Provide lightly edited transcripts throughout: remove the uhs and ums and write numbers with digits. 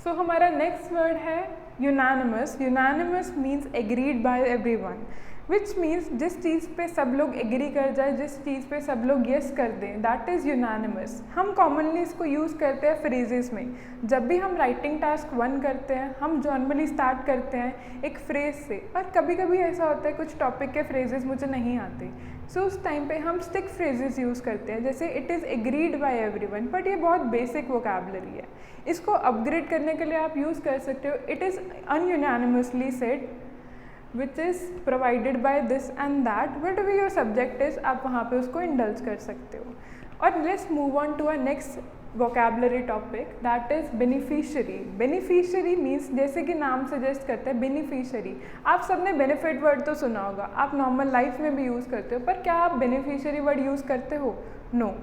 सो हमारा next word है unanimous. Unanimous means agreed by everyone, which means जिस चीज़ पे सब लोग एग्री कर जाए, जिस चीज़ पे सब लोग येस कर दें, दैट इज़ यूनानिमस. हम कॉमनली इसको यूज़ करते हैं फ्रेजेस में. जब भी हम राइटिंग टास्क 1 करते हैं, हम नॉर्मली स्टार्ट करते हैं एक फ्रेज से, और कभी कभी ऐसा होता है कुछ टॉपिक के फ्रेजेस मुझे नहीं आते, सो उस टाइम पे हम स्टिक फ्रेजेस यूज़ करते हैं, जैसे it is agreed by everyone. But ये बहुत बेसिक वोकैबुलरी है. इसको अपग्रेड करने के लिए आप यूज़ कर सकते हो it is unanimously said, which is provided by this and that, whatever your subject is, आप वहाँ पे उसको इंडल्ज कर सकते हो. और let's move on to a next vocabulary topic, that is beneficiary. Beneficiary means जैसे कि नाम सजेस्ट करते हैं बेनिफिशियरी. आप सबने बेनिफिट वर्ड तो सुना होगा, आप नॉर्मल लाइफ में भी यूज़ करते हो, पर क्या आप बेनिफिशियरी वर्ड यूज़ करते हो? नो.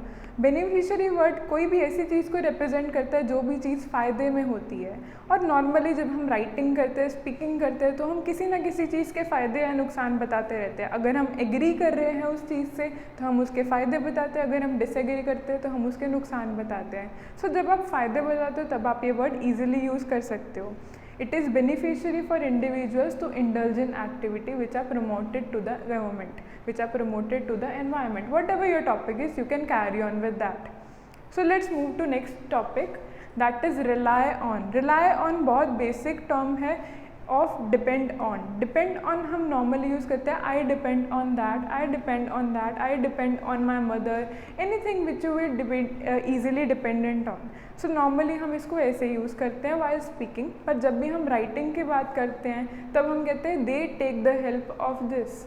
बेनिफिशियरी वर्ड कोई भी ऐसी चीज़ को रिप्रेजेंट करता है जो भी चीज़ फ़ायदे में होती है. और नॉर्मली जब हम राइटिंग करते हैं, स्पीकिंग करते हैं, तो हम किसी ना किसी चीज़ के फ़ायदे या नुकसान बताते रहते हैं. अगर हम एग्री कर रहे हैं उस चीज़ से तो हम उसके फ़ायदे बताते हैं, अगर हम डिसएग्री करते हैं तो हम उसके नुकसान बताते हैं. सो जब आप फ़ायदे बताते हो तब आप ये वर्ड ईजिली यूज़ कर सकते हो. It is beneficiary for individuals to indulge in activity which are promoted to the government, which are promoted to the environment. Whatever your topic is, you can carry on with that. So let's move to next topic, that is rely on. Rely on बहुत basic term है of depend on. Depend on हम normally use करते हैं I depend on that, I depend on that, I depend on my mother, anything which you will easily dependent on. So normally हम इसको ऐसे use करते हैं while speaking, पर जब भी हम writing की बात करते हैं तब हम कहते हैं they take the help of this,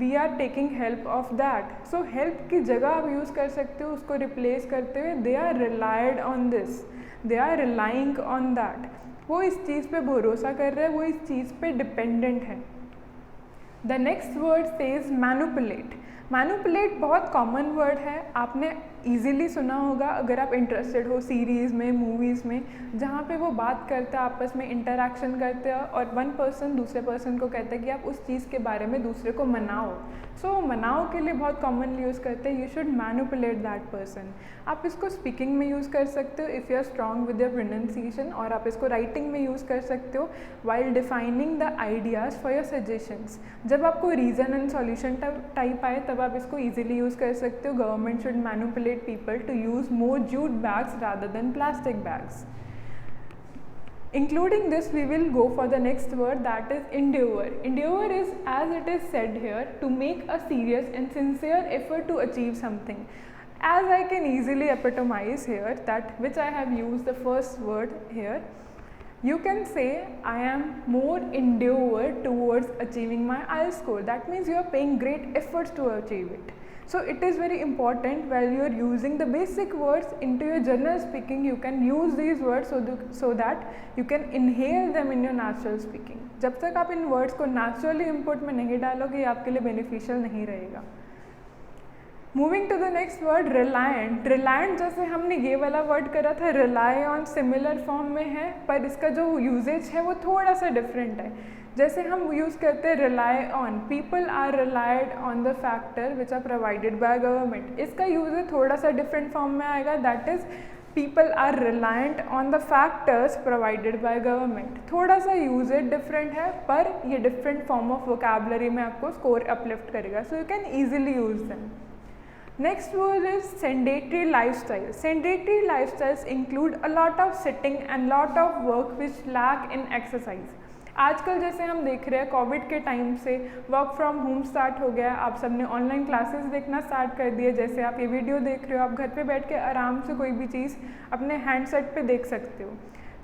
we are taking help of that. So help की जगह आप यूज़ कर सकते हो उसको replace करते हुए they are relied on this, they are relying on that. वो इस चीज़ पे भरोसा कर रहे हैं, वो इस चीज़ पे डिपेंडेंट है. The next word says manipulate. Manipulate बहुत कॉमन वर्ड है, आपने ईजिली सुना होगा अगर आप इंटरेस्टेड हो सीरीज़ में, मूवीज़ में, जहाँ पे वो बात करते हैं, आपस में इंटरेक्शन करते हैं और वन पर्सन दूसरे पर्सन को कहता है कि आप उस चीज़ के बारे में दूसरे को मनाओ. सो मनाओ के लिए बहुत कॉमनली यूज़ करते हैं you should manipulate that person. आप इसको स्पीकिंग में यूज़ कर सकते हो if you are strong with your pronunciation, और आप इसको राइटिंग में यूज़ कर सकते हो while defining the ideas for your suggestions. जब आपको रीज़न एंड सॉल्यूशन टाइप आए तब आप इसको ईजिली यूज़ कर सकते हो. Government should manipulate people to use more jute bags rather than plastic bags. Including this, we will go for the next word, that is endeavor. Endeavor is, as it is said here, to make a serious and sincere effort to achieve something. As I can easily epitomize here, that which I have used the first word here, you can say I am more endeavor towards achieving my IELTS score. That means you are paying great efforts to achieve it. So it is very important while you are using the basic words into your general speaking, you can use these words so that you can inhale them in your natural speaking. जब तक आप इन words को naturally input में नहीं डालोगे, ये आपके लिए beneficial नहीं रहेगा. Moving to the next word, reliant. Reliant जैसे हमने ये वाला word करा था, rely on similar form में है, पर इसका जो usage है वो थोड़ा सा different है. जैसे हम यूज़ करते हैं rely on, people are relied on the factor which are provided by government. इसका यूज़ थोड़ा सा different form में आएगा, that is people are reliant on the factors provided by government. थोड़ा सा यूजेज डिफरेंट है पर ये different form of vocabulary में आपको score uplift करेगा, so you can easily use them. Next word is sedentary lifestyle. Sedentary lifestyles include a lot of sitting and lot of work which lack in exercise. आजकल जैसे हम देख रहे हैं Covid के टाइम से वर्क फ्रॉम होम स्टार्ट हो गया, आप सबने ऑनलाइन क्लासेस देखना स्टार्ट कर दिए. जैसे आप ये वीडियो देख रहे हो, आप घर पे बैठ के आराम से कोई भी चीज़ अपने हैंडसेट पे देख सकते हो.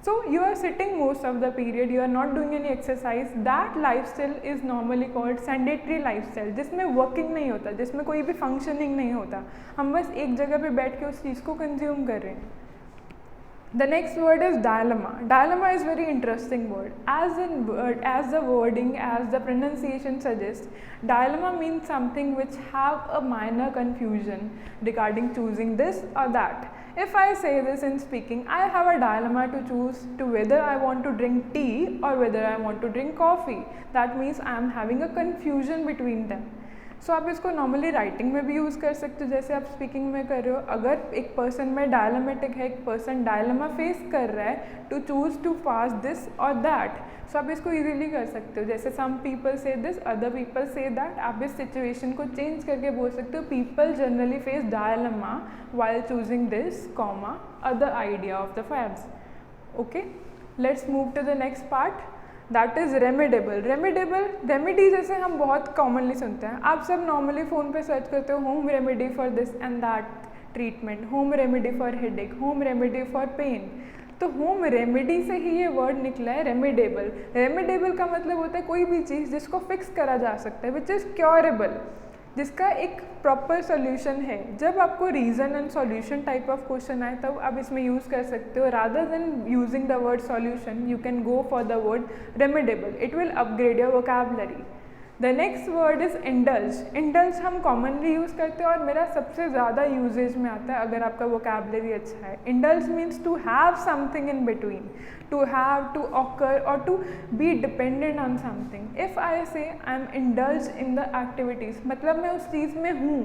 So you are sitting most of the period, you are not doing any exercise. That lifestyle is normally called sedentary lifestyle, जिसमें वर्किंग नहीं होता, जिसमें कोई भी फंक्शनिंग नहीं होता, हम बस एक जगह पे बैठ के उस चीज़ को कंज्यूम कर रहे हैं. The next word is dilemma. Dilemma is very interesting word. As the wording, as the pronunciation suggests, dilemma means something which have a minor confusion regarding choosing this or that. If I say this in speaking, I have a dilemma to choose to whether I want to drink tea or whether I want to drink coffee. That means I am having a confusion between them. सो आप इसको normally writing में भी use कर सकते हो जैसे आप speaking में कर रहे हो। अगर एक पर्सन में डायलेमेटिक है, एक पर्सन डायलेमा फेस कर रहा है to choose to pass this और दैट, सो आप इसको इजीली कर सकते हो। जैसे some people say this, other people say that, आप इस सिचुएशन को चेंज करके बोल सकते हो people generally face dilemma while choosing this, comma, other idea of the facts. Okay, let's move to the next part, that is remediable. Remedy जैसे हम बहुत commonly सुनते हैं, आप सब normally फ़ोन पे सर्च करते हो home remedy for this and that treatment, home remedy for headache, home remedy for pain. तो होम रेमेडी से ही ये वर्ड निकला है रेमेडेबल। रेमेडेबल का मतलब होता है कोई भी चीज़ जिसको फिक्स करा जा सकता है, विच इज़ क्योरेबल, जिसका एक प्रॉपर सॉल्यूशन है। जब आपको reason and solution type of question आए तब आप इसमें यूज़ कर सकते हो। Rather than using the word solution you can go for the word remediable, it will upgrade your vocabulary. The next word is indulge. Indulge हम commonly use करते हैं और मेरा सबसे ज़्यादा यूजेज में आता है अगर आपका वोकैबुलरी अच्छा है। Indulge means to have something in between, to have, to occur or to be dependent on something. If I say I am indulged in the activities, मतलब मैं उस चीज़ में हूँ।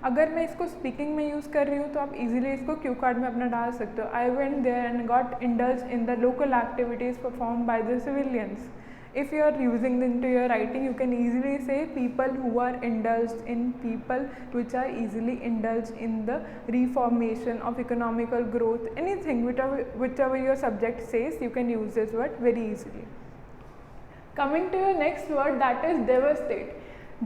अगर मैं इसको स्पीकिंग में यूज़ कर रही हूँ तो आप इजीली इसको क्यू कार्ड में अपना डाल सकते हो। I went there and got indulged in the local activities performed by the civilians. If you are using into your writing, you can easily say people who are indulged in, people which are easily indulged in the reformation of economical growth, anything whichever your subject says, you can use this word very easily. Coming to your next word, that is devastate.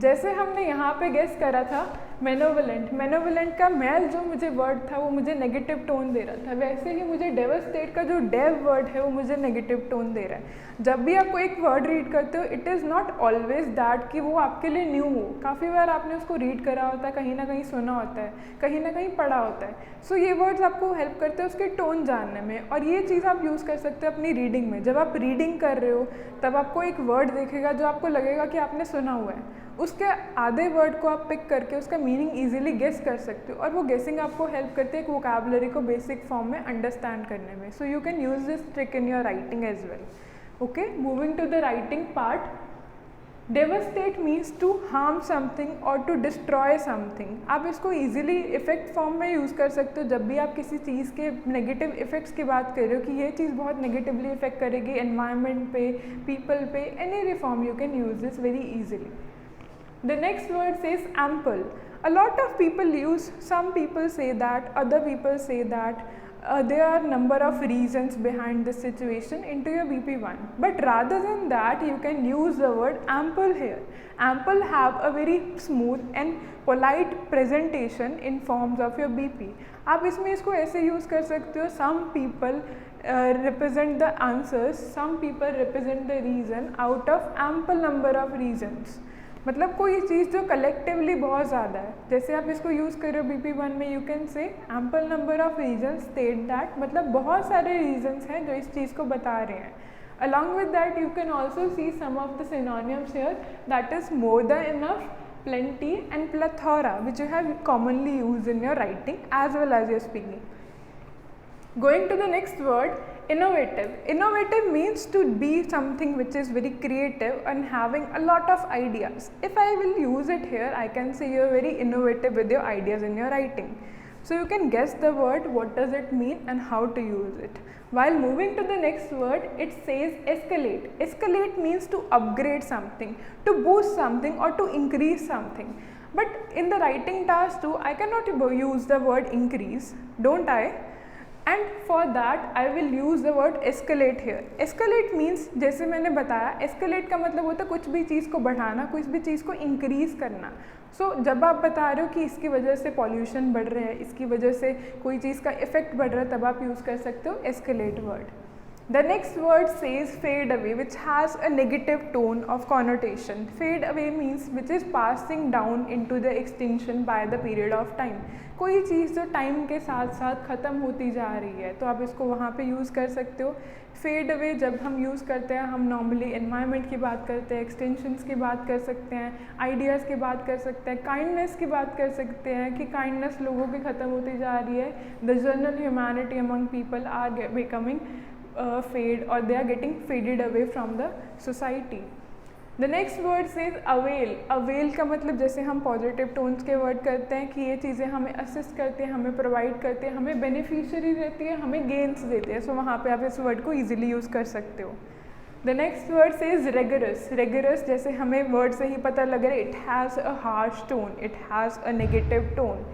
जैसे हमने यहाँ पे guess करा था मेनोवलेंट, मेनोवलेंट का mail जो मुझे word था वो मुझे नेगेटिव टोन दे रहा था, वैसे ही मुझे डेवास्टेट का जो डेव वर्ड है वो मुझे नेगेटिव टोन दे रहा है। जब भी आप कोई एक वर्ड रीड करते हो it is not always that कि वो आपके लिए न्यू हो, काफ़ी बार आपने उसको रीड करा होता है, कहीं ना कहीं सुना होता है, कहीं ना कहीं पढ़ा होता है। सो ये वर्ड्स आपको हेल्प करते हैं उसके टोन जानने में, और ये चीज़ आप यूज़ कर सकते हो अपनी रीडिंग में। जब आप रीडिंग कर रहे हो तब आपको एक वर्ड दिखेगा जो आपको लगेगा कि आपने सुना हुआ है, उसके आधे वर्ड को आप पिक करके उसका मीनिंग इजीली गेस कर सकते हो, और वो गेसिंग आपको हेल्प करती है एक वोकैबुलरी को बेसिक फॉर्म में अंडरस्टैंड करने में। So you can use this trick in your writing as well. Okay, moving to the writing part, devastate means to harm something और टू डिस्ट्रॉय समथिंग। आप इसको इजीली इफेक्ट फॉर्म में use कर सकते हो जब भी आप किसी चीज़ के नेगेटिव इफेक्ट्स की बात कर रहे हो कि ये चीज़ बहुत नेगेटिवली इफेक्ट करेगी एनवायरनमेंट पे, पीपल पे, any reform you can use this very easily. The next word says ample. A lot of people use, some people say that, other people say that there are number of reasons behind this situation into your BP1. But rather than that, you can use the word ample here. Ample have a very smooth and polite presentation in forms of your BP. आप इसमें इसको ऐसे use कर सकते हो, some people represent the answers, some people represent the reason out of ample number of reasons. मतलब कोई चीज़ जो कलेक्टिवली बहुत ज़्यादा है, जैसे आप इसको यूज़ कर रहे हो BP1 में, you can say ample number of reason state that, मतलब बहुत सारे रीजन्स हैं जो इस चीज़ को बता रहे हैं। Along with that you can also see some of the synonyms here, that is more than enough, plenty and plethora, which you have commonly used in your writing as well as your speaking. Going to the next word, innovative. Innovative means to be something which is very creative and having a lot of ideas. If I will use it here, I can say you are very innovative with your ideas in your writing. So you can guess the word, what does it mean and how to use it. While moving to the next word, it says escalate. Escalate means to upgrade something, to boost something or to increase something. But in the writing task too, I cannot use the word increase, don't I? And for that I will use the word escalate here. Escalate means, जैसे मैंने बताया, escalate का मतलब होता है कुछ भी चीज़ को बढ़ाना, कुछ भी चीज़ को इंक्रीज़ करना। सो जब आप बता रहे हो कि इसकी वजह से पॉल्यूशन बढ़ रहा है, इसकी वजह से कोई चीज़ का इफेक्ट बढ़ रहा है, तब आप यूज़ कर सकते हो escalate word. The next word says fade away, which has a negative tone of connotation. Fade away means which is passing down into the extinction by the period of time. कोई चीज़ जो time के साथ साथ ख़त्म होती जा रही है, तो आप इसको वहाँ पे यूज़ कर सकते हो। फेड अवे जब हम यूज़ करते हैं, हम नॉर्मली एनवायरनमेंट की बात करते हैं, एक्सटेंशंस की बात कर सकते हैं, आइडियाज़ की बात कर सकते हैं, काइंडनेस की बात कर सकते हैं कि काइंडनेस लोगों की ख़त्म होती जा रही है। The general humanity among people are becoming fade or they are getting faded away from the society. The next word is avail. Avail का मतलब जैसे हम पॉजिटिव टोन्स के वर्ड करते हैं कि ये चीज़ें हमें असिस्ट करती हैं, हमें प्रोवाइड करती हैं, हमें बेनिफिशियरी देती है, हमें गेन्स देती है. सो वहाँ पे आप इस वर्ड को ईजिली यूज़ कर सकते हो. The next word is rigorous. Rigorous जैसे हमें वर्ड से ही पता लग रहा है, it has a harsh tone, it has a negative tone.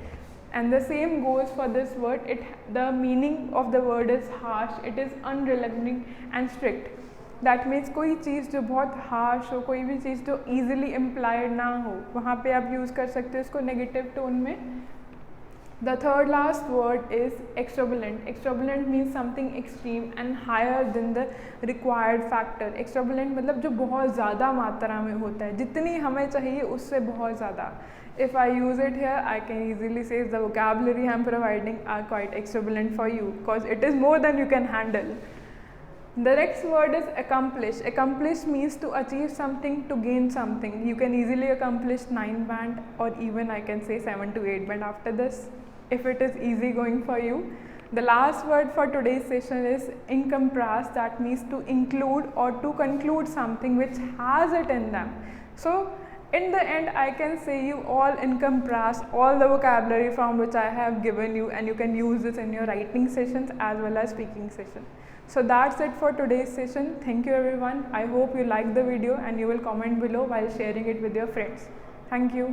And the same goes for this word. The meaning of the word is harsh. It is unrelenting and strict. That means कोई चीज़ जो बहुत harsh हो, कोई भी चीज़ जो easily implied ना हो, वहाँ पे आप use कर सकते हो इसको negative tone में. The third last word is extravagant. Extravagant means something extreme and higher than the required factor. Extravagant मतलब जो बहुत ज़्यादा मात्रा में होता है, जितनी हमें चाहिए उससे बहुत ज़्यादा. If I use it here, I can easily say the vocabulary I am providing are quite extravagant for you because it is more than you can handle. The next word is accomplish. Accomplish means to achieve something, to gain something. You can easily accomplish 9 band or even I can say 7 to 8 band after this if it is easy going for you. The last word for today's session is encompass. That means to include or to conclude something which has it in them. So in the end, I can say you all encompass all the vocabulary from which I have given you, and you can use this in your writing sessions as well as speaking session. So that's it for today's session. Thank you everyone. I hope you liked the video and you will comment below while sharing it with your friends. Thank you.